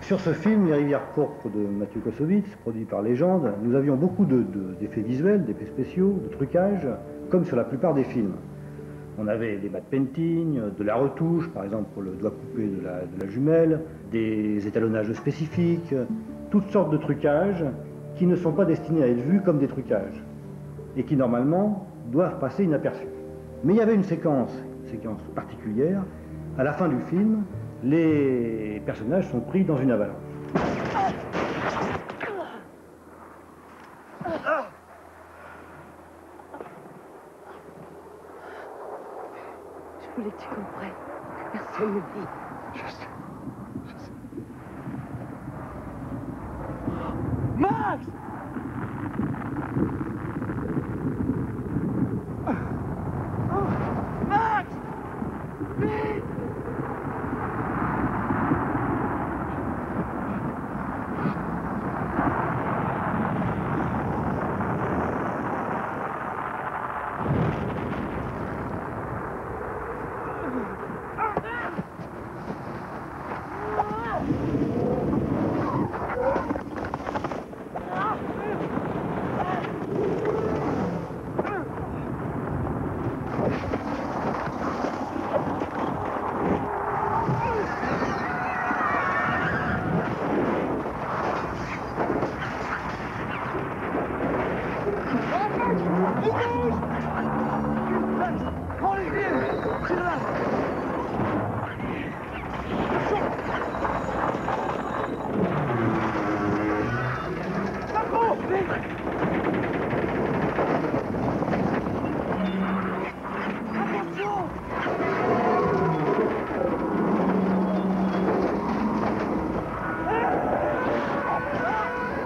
Sur ce film, Les Rivières pourpres de Mathieu Kassovitz, produit par Légende, nous avions beaucoup d'effets visuels, d'effets spéciaux, de trucages, comme sur la plupart des films. On avait des matte painting, de la retouche, par exemple pour le doigt coupé de la jumelle, des étalonnages spécifiques, toutes sortes de trucages qui ne sont pas destinés à être vus comme des trucages et qui normalement doivent passer inaperçus. Mais il y avait une séquence particulière. À la fin du film, les personnages sont pris dans une avalanche. Je voulais que tu comprennes. Personne ne vit. Je sais. Max! Max! Vite!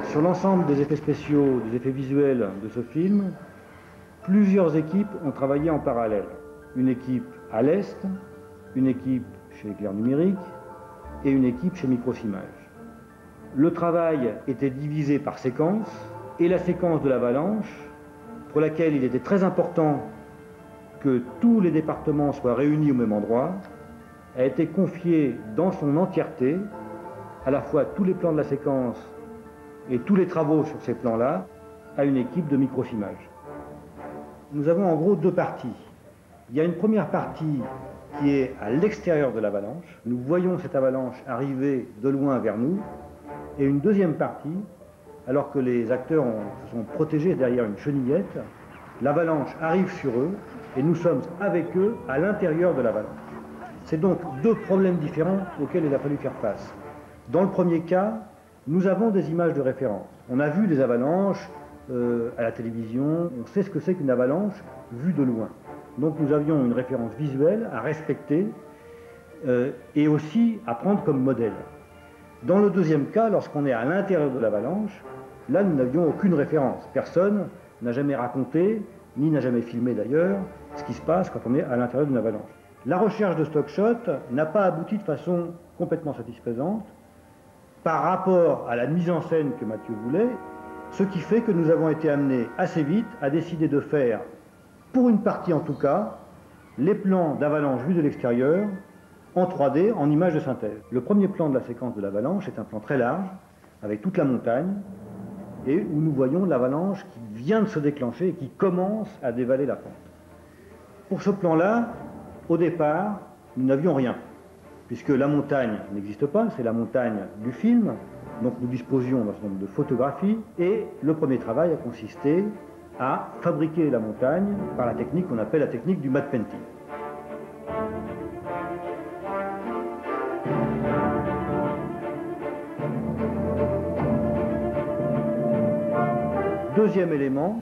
Sur l'ensemble des effets spéciaux, des effets visuels de ce film, plusieurs équipes ont travaillé en parallèle. Une équipe à l'Est, une équipe chez Éclair Numérique et une équipe chez Microsimage. Le travail était divisé par séquences et la séquence de l'avalanche, pour laquelle il était très important que tous les départements soient réunis au même endroit, a été confiée dans son entièreté, à la fois tous les plans de la séquence et tous les travaux sur ces plans-là, à une équipe de Microsimage. Nous avons en gros deux parties. Il y a une première partie qui est à l'extérieur de l'avalanche. Nous voyons cette avalanche arriver de loin vers nous. Et une deuxième partie, alors que les acteurs se sont protégés derrière une chenillette, l'avalanche arrive sur eux et nous sommes avec eux à l'intérieur de l'avalanche. C'est donc deux problèmes différents auxquels il a fallu faire face. Dans le premier cas, nous avons des images de référence. On a vu des avalanches à la télévision, on sait ce que c'est qu'une avalanche vue de loin. Donc nous avions une référence visuelle à respecter et aussi à prendre comme modèle. Dans le deuxième cas, lorsqu'on est à l'intérieur de l'avalanche, là nous n'avions aucune référence. Personne n'a jamais raconté, ni n'a jamais filmé d'ailleurs, ce qui se passe quand on est à l'intérieur d'une avalanche. La recherche de stock shot n'a pas abouti de façon complètement satisfaisante par rapport à la mise en scène que Mathieu voulait, ce qui fait que nous avons été amenés assez vite à décider de faire, pour une partie en tout cas, les plans d'avalanche vus de l'extérieur en 3D, en images de synthèse. Le premier plan de la séquence de l'avalanche est un plan très large, avec toute la montagne, et où nous voyons l'avalanche qui vient de se déclencher et qui commence à dévaler la pente. Pour ce plan-là, au départ, nous n'avions rien, puisque la montagne n'existe pas, c'est la montagne du film, donc nous disposions d'un certain nombre de photographies, et le premier travail a consisté à fabriquer la montagne par la technique qu'on appelle la technique du matte painting. Deuxième élément,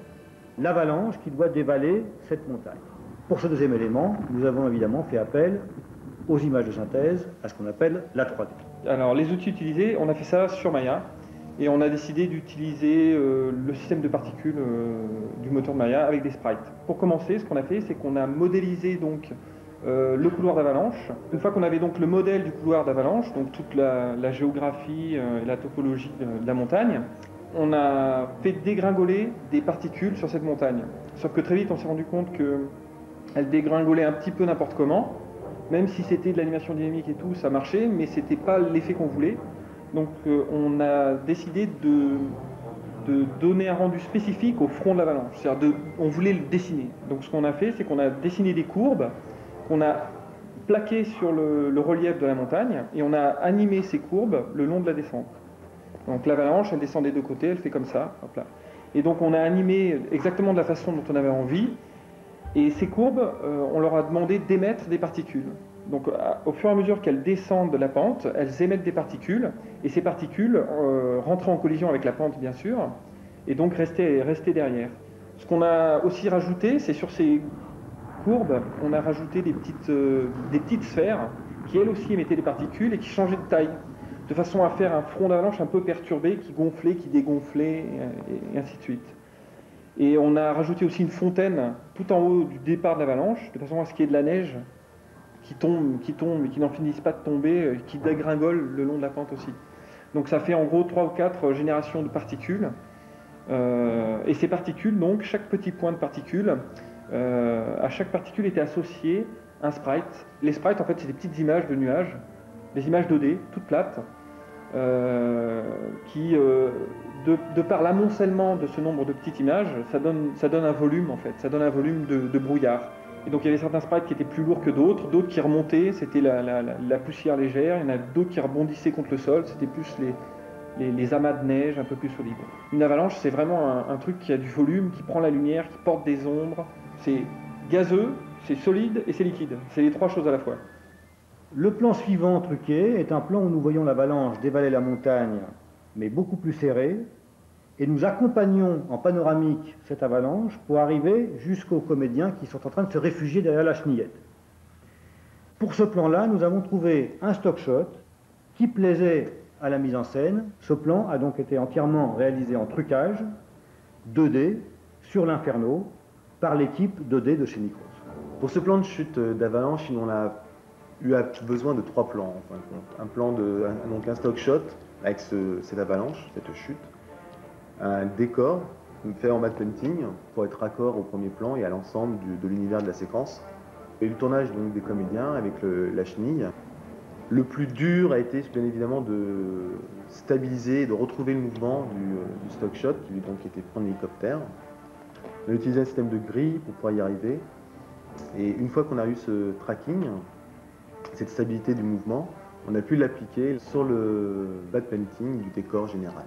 l'avalanche qui doit dévaler cette montagne. Pour ce deuxième élément, nous avons évidemment fait appel aux images de synthèse, à ce qu'on appelle la 3D. Alors les outils utilisés, on a fait ça sur Maya et on a décidé d'utiliser le système de particules du moteur de Maya avec des sprites. Pour commencer, ce qu'on a fait, c'est qu'on a modélisé donc le couloir d'avalanche. Une fois qu'on avait donc le modèle du couloir d'avalanche, donc toute la géographie et la topologie de la montagne, on a fait dégringoler des particules sur cette montagne. Sauf que très vite, on s'est rendu compte qu'elles dégringolaient un petit peu n'importe comment. Même si c'était de l'animation dynamique et tout, ça marchait, mais c'était pas l'effet qu'on voulait. Donc on a décidé de donner un rendu spécifique au front de l'avalanche. C'est-à-dire on voulait le dessiner. Donc ce qu'on a fait, c'est qu'on a dessiné des courbes, qu'on a plaquées sur le relief de la montagne, et on a animé ces courbes le long de la descente. Donc l'avalanche, elle descend des deux côtés, elle fait comme ça. Hop là. Et donc on a animé exactement de la façon dont on avait envie. Et ces courbes, on leur a demandé d'émettre des particules. Donc au fur et à mesure qu'elles descendent la pente, elles émettent des particules. Et ces particules rentraient en collision avec la pente, bien sûr, et donc restaient derrière. Ce qu'on a aussi rajouté, c'est sur ces courbes, on a rajouté des petites sphères qui elles aussi émettaient des particules et qui changeaient de taille, de façon à faire un front d'avalanche un peu perturbé, qui gonflait, qui dégonflait, et ainsi de suite. Et on a rajouté aussi une fontaine tout en haut du départ de l'avalanche, de façon à ce qu'il y ait de la neige qui tombe, et qui n'en finissent pas de tomber, qui dégringole le long de la pente aussi. Donc ça fait en gros 3 ou 4 générations de particules. Et ces particules, donc, chaque petit point de particule, à chaque particule était associé un sprite. Les sprites, en fait, c'est des petites images de nuages, des images 2D, toutes plates, qui, de par l'amoncellement de ce nombre de petites images, ça donne un volume, en fait, ça donne un volume de brouillard. Et donc il y avait certains sprites qui étaient plus lourds que d'autres qui remontaient, c'était la poussière légère, il y en a d'autres qui rebondissaient contre le sol, c'était plus les amas de neige un peu plus solides. Une avalanche, c'est vraiment un truc qui a du volume, qui prend la lumière, qui porte des ombres, c'est gazeux, c'est solide et c'est liquide, c'est les 3 choses à la fois. Le plan suivant truqué est un plan où nous voyons l'avalanche dévaler la montagne, mais beaucoup plus serrée, et nous accompagnons en panoramique cette avalanche pour arriver jusqu'aux comédiens qui sont en train de se réfugier derrière la chenillette. Pour ce plan-là, nous avons trouvé un stock shot qui plaisait à la mise en scène. Ce plan a donc été entièrement réalisé en trucage 2D sur l'Inferno par l'équipe 2D de chez Nikos. Pour ce plan de chute d'avalanche, on a eu besoin de 3 plans. En fin de compte. Un plan donc un stock shot avec cette avalanche, cette chute. Un décor fait en matte painting pour être raccord au premier plan et à l'ensemble de l'univers de la séquence. Et le tournage donc, des comédiens avec la chenille. Le plus dur a été bien évidemment de stabiliser, de retrouver le mouvement du stock shot qui donc était pris en hélicoptère. On a utilisé un système de grille pour pouvoir y arriver. Et une fois qu'on a eu ce tracking, cette stabilité du mouvement, on a pu l'appliquer sur le matte painting du décor général.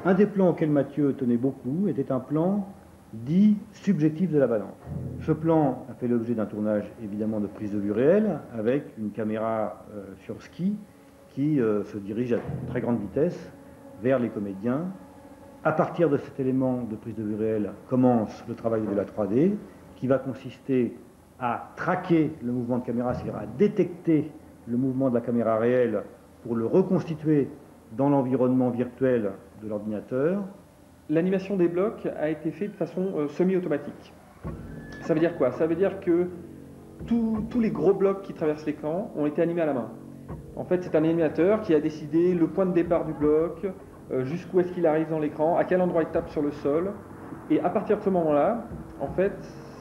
Un des plans auxquels Mathieu tenait beaucoup était un plan dit subjectif de l'avalanche. Ce plan a fait l'objet d'un tournage évidemment de prise de vue réelle avec une caméra sur ski qui se dirige à très grande vitesse vers les comédiens. À partir de cet élément de prise de vue réelle commence le travail de la 3D qui va consister à traquer le mouvement de caméra, c'est-à-dire à détecter le mouvement de la caméra réelle pour le reconstituer dans l'environnement virtuel de l'ordinateur. L'animation des blocs a été faite de façon semi-automatique. Ça veut dire quoi? Ça veut dire que tous les gros blocs qui traversent l'écran ont été animés à la main. En fait, c'est un animateur qui a décidé le point de départ du bloc, jusqu'où est-ce qu'il arrive dans l'écran, à quel endroit il tape sur le sol. Et à partir de ce moment-là, en fait,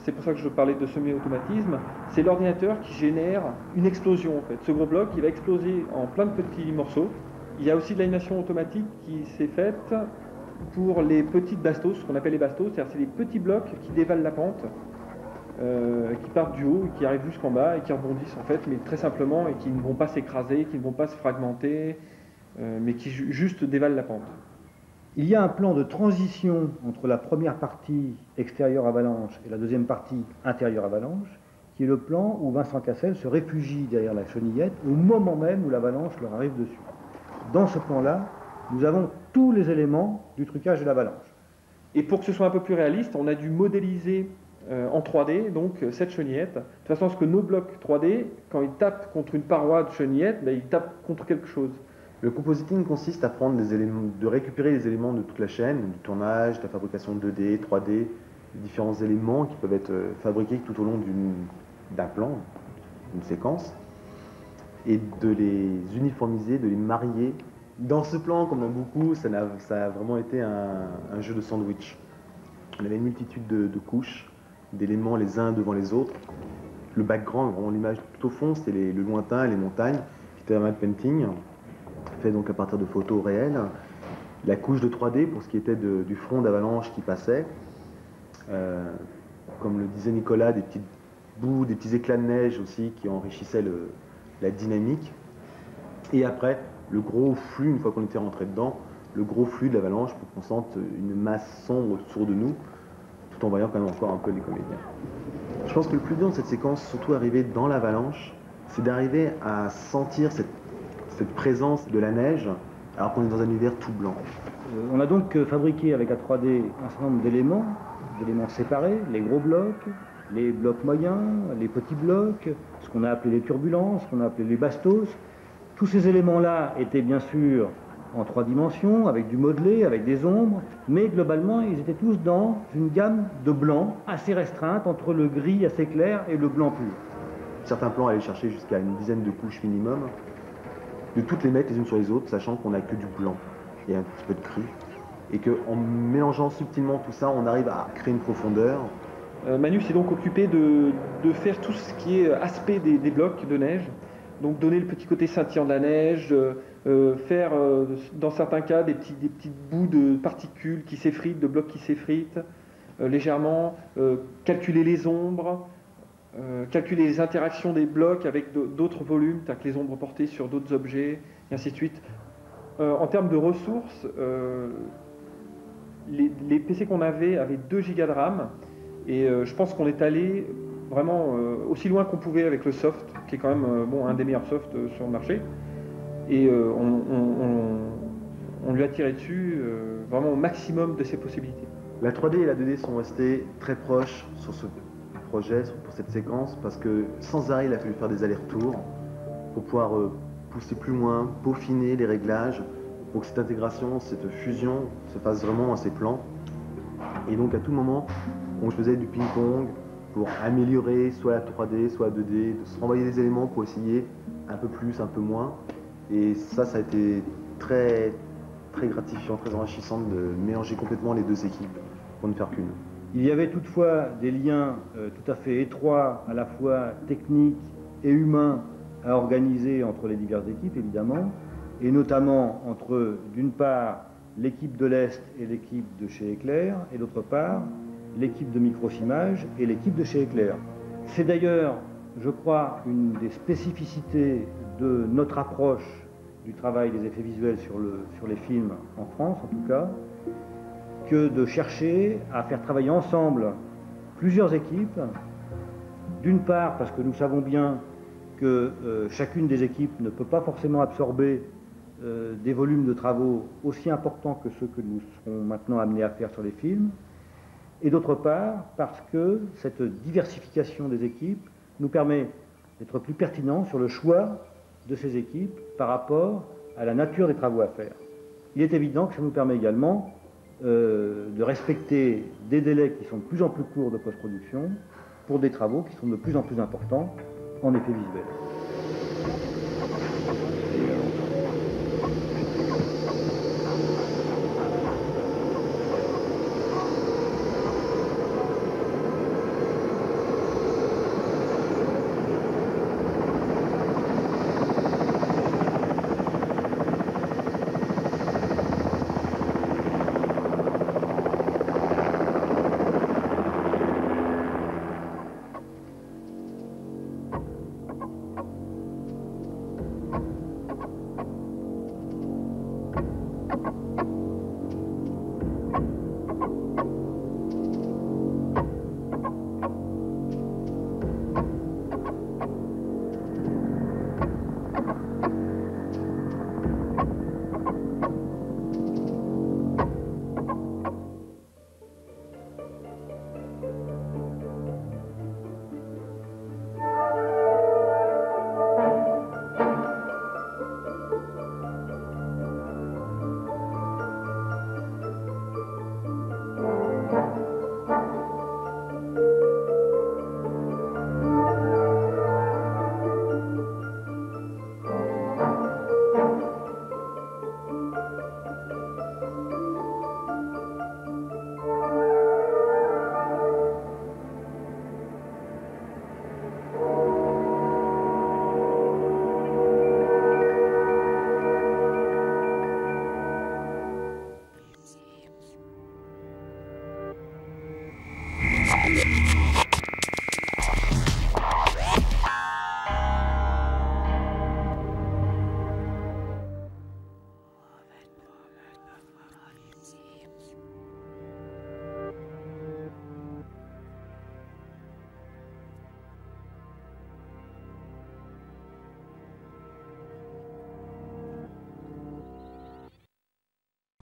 c'est pour ça que je parlais de semi-automatisme, c'est l'ordinateur qui génère une explosion en fait. Ce gros bloc, il va exploser en plein de petits morceaux. Il y a aussi de l'animation automatique qui s'est faite pour les petites bastos, ce qu'on appelle les bastos, c'est-à-dire c'est des petits blocs qui dévalent la pente, qui partent du haut, qui arrivent jusqu'en bas et qui rebondissent en fait, mais très simplement et qui ne vont pas s'écraser, qui ne vont pas se fragmenter, mais qui juste dévalent la pente. Il y a un plan de transition entre la première partie extérieure avalanche et la deuxième partie intérieure avalanche, qui est le plan où Vincent Cassel se réfugie derrière la chenillette au moment même où l'avalanche leur arrive dessus. Dans ce plan-là, nous avons tous les éléments du trucage de l'avalanche. Et pour que ce soit un peu plus réaliste, on a dû modéliser en 3D donc cette chenillette, de façon à ce que nos blocs 3D, quand ils tapent contre une paroi de chenillette, ils tapent contre quelque chose. Le compositing consiste à prendre des éléments, de récupérer les éléments de toute la chaîne, du tournage, de la fabrication 2D, 3D, les différents éléments qui peuvent être fabriqués tout au long d'un plan, d'une séquence, et de les uniformiser, de les marier. Dans ce plan, comme dans beaucoup, ça a vraiment été un jeu de sandwich. On avait une multitude de couches, d'éléments les uns devant les autres. Le background, vraiment l'image tout au fond, c'était le lointain, les montagnes. c'était un matte painting, fait donc à partir de photos réelles. La couche de 3D pour ce qui était du front d'avalanche qui passait. Comme le disait Nicolas, des petits bouts, des petits éclats de neige aussi qui enrichissaient la dynamique. Et après, le gros flux, une fois qu'on était rentré dedans, le gros flux de l'avalanche pour qu'on sente une masse sombre autour de nous, tout en voyant quand même encore un peu les comédiens. Je pense que le plus dur de cette séquence, surtout arrivé dans l'avalanche, c'est d'arriver à sentir cette présence de la neige alors qu'on est dans un univers tout blanc. On a donc fabriqué avec la 3D un certain nombre d'éléments séparés, les gros blocs, les blocs moyens, les petits blocs, ce qu'on a appelé les turbulences, ce qu'on a appelé les bastos. Tous ces éléments-là étaient bien sûr en 3 dimensions, avec du modelé, avec des ombres, mais globalement, ils étaient tous dans une gamme de blanc assez restreinte entre le gris assez clair et le blanc pur. Certains plans allaient chercher jusqu'à une dizaine de couches minimum, de toutes les mettre les unes sur les autres, sachant qu'on n'a que du blanc et un petit peu de cru, et qu'en mélangeant subtilement tout ça, on arrive à créer une profondeur. Manu s'est donc occupé de faire tout ce qui est aspect des blocs de neige, donc donner le petit côté scintillant de la neige, faire dans certains cas des petits bouts de particules qui s'effritent, de blocs qui s'effritent légèrement, calculer les ombres, calculer les interactions des blocs avec d'autres volumes, tels que les ombres portées sur d'autres objets, et ainsi de suite. En termes de ressources, les PC qu'on avait avaient 2 Go de RAM, et je pense qu'on est allé vraiment aussi loin qu'on pouvait avec le soft, qui est quand même un des meilleurs softs sur le marché. Et on lui a tiré dessus vraiment au maximum de ses possibilités. La 3D et la 2D sont restés très proches sur ce projet, pour cette séquence, parce que sans arrêt, il a fallu faire des allers-retours pour pouvoir pousser plus loin, peaufiner les réglages, pour que cette intégration, cette fusion se fasse vraiment à ces plans. Et donc à tout moment, on faisait du ping-pong pour améliorer soit la 3D, soit la 2D, de se renvoyer des éléments pour essayer un peu plus, un peu moins. Et ça a été très, très gratifiant, très enrichissant de mélanger complètement les deux équipes pour ne faire qu'une. Il y avait toutefois des liens tout à fait étroits, à la fois techniques et humains, à organiser entre les diverses équipes, évidemment, et notamment entre, d'une part, l'équipe de l'Est et l'équipe de chez Éclair, et d'autre part, l'équipe de Microsimage et l'équipe de chez Éclair. C'est d'ailleurs, je crois, une des spécificités de notre approche du travail des effets visuels sur les films en France, en tout cas, que de chercher à faire travailler ensemble plusieurs équipes, d'une part parce que nous savons bien que chacune des équipes ne peut pas forcément absorber des volumes de travaux aussi importants que ceux que nous serons maintenant amenés à faire sur les films, et d'autre part parce que cette diversification des équipes nous permet d'être plus pertinents sur le choix de ces équipes par rapport à la nature des travaux à faire. Il est évident que ça nous permet également de respecter des délais qui sont de plus en plus courts de post-production pour des travaux qui sont de plus en plus importants en effet visuel.